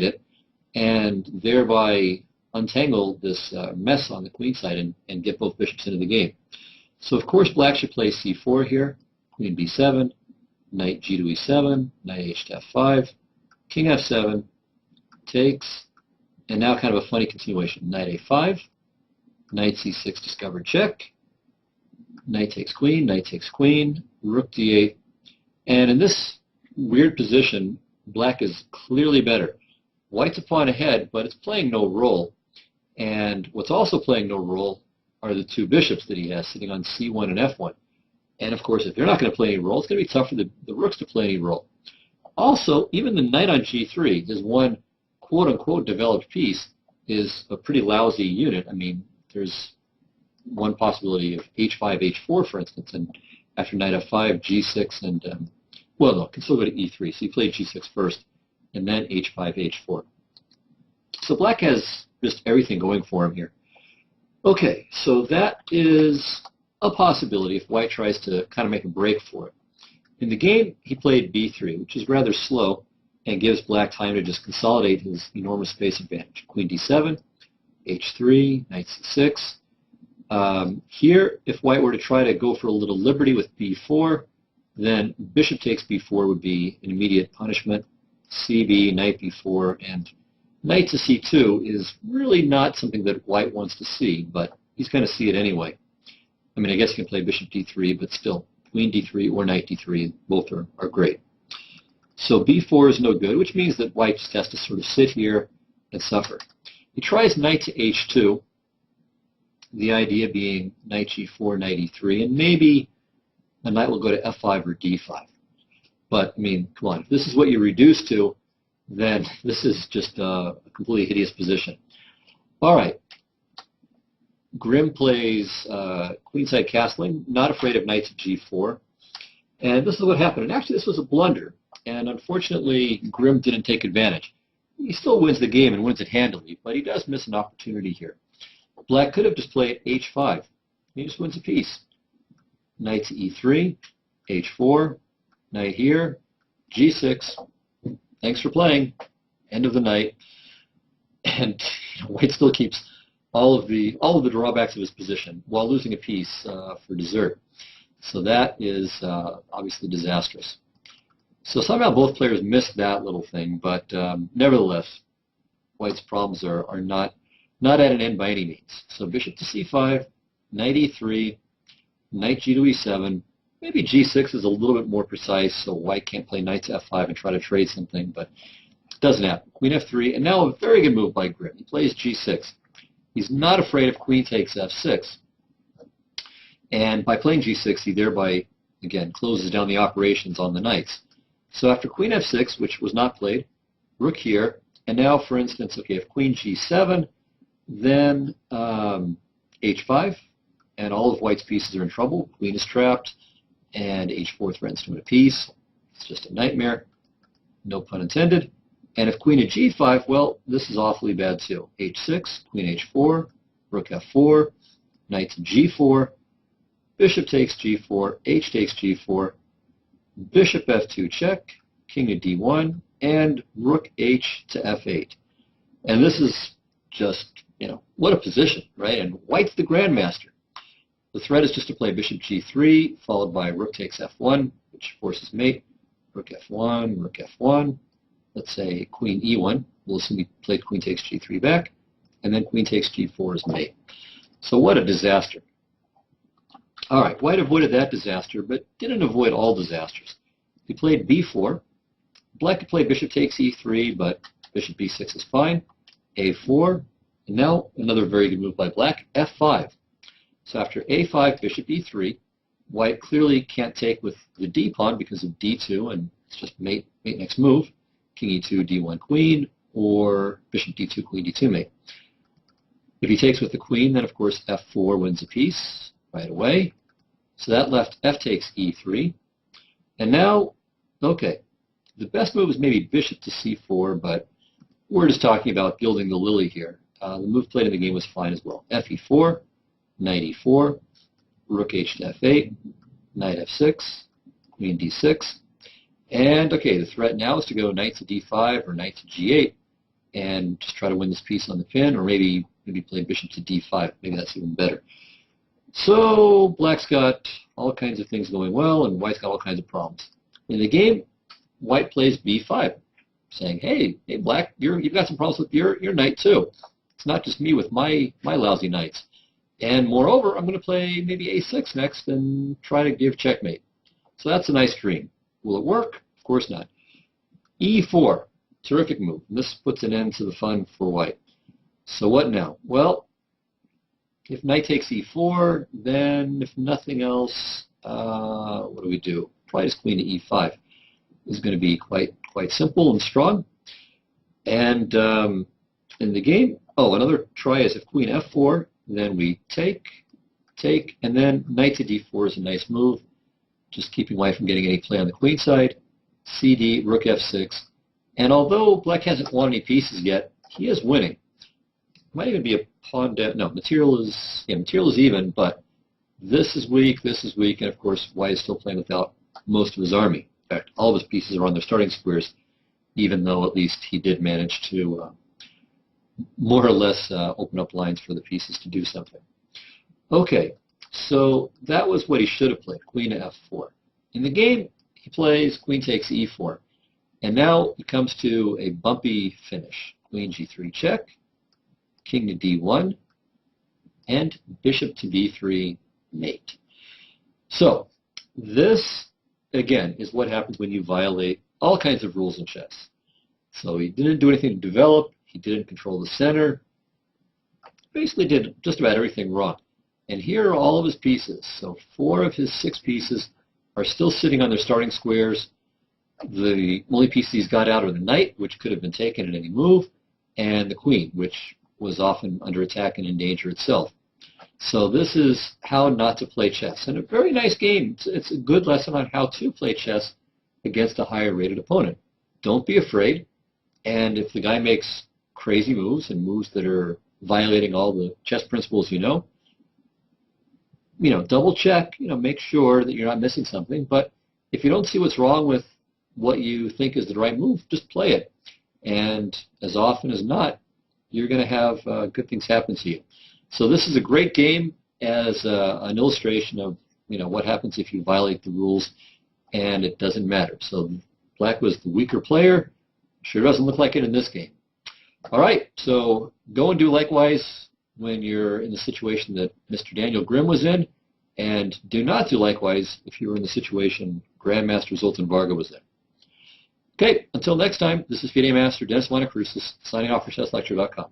it, and thereby untangle this mess on the queen side and get both bishops into the game. So of course black should play c4 here, queen b7, knight g to e7, knight h to f5, king f7, takes, and now kind of a funny continuation. Knight a5, knight c6, discovered check, knight takes queen, rook d8, and in this weird position, black is clearly better. White's a pawn ahead, but it's playing no role, and what's also playing no role are the two bishops that he has sitting on c1 and f1. And of course, if they're not going to play any role, it's going to be tough for the rooks to play any role. Also, even the knight on g3, his one quote-unquote developed piece, is a pretty lousy unit. I mean, there's one possibility of h5, h4, for instance, and after knight f5, g6, and, well, no, it can still go to e3. So he played g6 first, and then h5, h4. So black has just everything going for him here. Okay, so that is a possibility if white tries to kind of make a break for it. In the game, he played b3, which is rather slow and gives black time to just consolidate his enormous space advantage. Queen d7, h3, knight c6. Here, if white were to try to go for a little liberty with b4, then bishop takes b4 would be an immediate punishment. cb, knight b4, and knight to c2 is really not something that white wants to see, but he's going to see it anyway. I mean, I guess he can play bishop d3, but still, queen d3 or knight d3, both are great. So b4 is no good, which means that white just has to sort of sit here and suffer. He tries knight to h2, the idea being knight g4, knight e3, and maybe a knight will go to f5 or d5. But, I mean, come on, if this is what you reduce to, then this is just a completely hideous position. All right. Grimm plays queenside castling, not afraid of knight to g4. And this is what happened. And actually, this was a blunder. And unfortunately, Grimm didn't take advantage. He still wins the game and wins it handily, but he does miss an opportunity here. Black could have just played h5. He just wins a piece. Knight to e3, h4, knight here, g6. Thanks for playing. End of the night. And white still keeps all of the drawbacks of his position while losing a piece for dessert. So that is obviously disastrous. So somehow both players missed that little thing, but nevertheless, white's problems are not at an end by any means. So bishop to c5, knight e3, knight g to e7. Maybe g6 is a little bit more precise, so white can't play knight to f5 and try to trade something, but it doesn't happen. Queen f3, and now a very good move by Grimm. He plays g6. He's not afraid of queen takes f6. And by playing g6, he thereby, again, closes down the operations on the knights. So after queen f6, which was not played, rook here, and now, for instance, okay, if queen g7, then h5, and all of white's pieces are in trouble. Queen is trapped, and h4 threatens to win a piece. It's just a nightmare, no pun intended. And if queen to g5, well, this is awfully bad too. h6, queen h4, rook f4, knight to g4, bishop takes g4, h takes g4, bishop f2 check, king to d1, and rook h to f8. And this is just, what a position, right? And white's the grandmaster. The threat is just to play bishop g3, followed by rook takes f1, which forces mate, rook f1, rook f1. Let's say queen e1. We'll assume he played queen takes g3 back, and then queen takes g4 is mate. So what a disaster. All right, white avoided that disaster, but didn't avoid all disasters. He played b4. Black could play bishop takes e3, but bishop b6 is fine. a4, and now another very good move by black, f5. So after a5, bishop e3, white clearly can't take with the d pawn because of d2, and it's just mate next move. King e2, d1 queen, or bishop d2, queen d2 mate. If he takes with the queen, then of course f4 wins a piece right away. So that left f takes e3. And now, okay, the best move is maybe bishop to c4, but we're just talking about gilding the lily here. The move played in the game was fine as well. fe4, knight e4, rook h to f8, knight f6, queen d6. And, okay, the threat now is to go knight to d5 or knight to g8. and just try to win this piece on the pin, or maybe play bishop to d5. Maybe that's even better. So black's got all kinds of things going well, and white's got all kinds of problems. In the game, white plays b5, saying, hey, black, you've got some problems with your knight too. It's not just me with my lousy knights. And moreover, I'm going to play maybe a6 next and try to give checkmate. So that's a nice dream. Will it work? Of course not. e4, terrific move. And this puts an end to the fun for white. So what now? Well, if knight takes e4, then if nothing else, what do we do? Probably just queen to e5 is going to be quite simple and strong. And in the game, another try is if queen f4, then we take, and then knight to d4 is a nice move, just keeping white from getting any play on the queen side. cd, rook f6. And although black hasn't won any pieces yet, he is winning. Might even be a pawn down. No, material is even, but this is weak, and of course white is still playing without most of his army. In fact, all of his pieces are on their starting squares, even though at least he did manage to more or less open up lines for the pieces to do something. Okay, so that was what he should have played, queen to f4. In the game, he plays queen takes e4. And now it comes to a bumpy finish. Queen g3 check, king to d1, and bishop to b3 mate. So this, again, is what happens when you violate all kinds of rules in chess. So he didn't do anything to develop. He didn't control the center. Basically did just about everything wrong. And here are all of his pieces. So 4 of his 6 pieces are still sitting on their starting squares. The only pieces he's got out are the knight, which could have been taken in any move, and the queen, which was often under attack and in danger itself. So this is how not to play chess. And a very nice game. It's a good lesson on how to play chess against a higher rated opponent. Don't be afraid. And if the guy makes crazy moves and moves that are violating all the chess principles double check, make sure that you're not missing something. But if you don't see what's wrong with what you think is the right move, just play it. And as often as not, you're going to have good things happen to you. So this is a great game as an illustration of what happens if you violate the rules and it doesn't matter. So black was the weaker player. Sure doesn't look like it in this game. All right, so go and do likewise when you're in the situation that Mr. Daniel Grimm was in, and do not do likewise if you were in the situation Grandmaster Zoltan Varga was in. Okay, until next time, this is FIDE Master Dennis Monokroussos signing off for ChessLecture.com.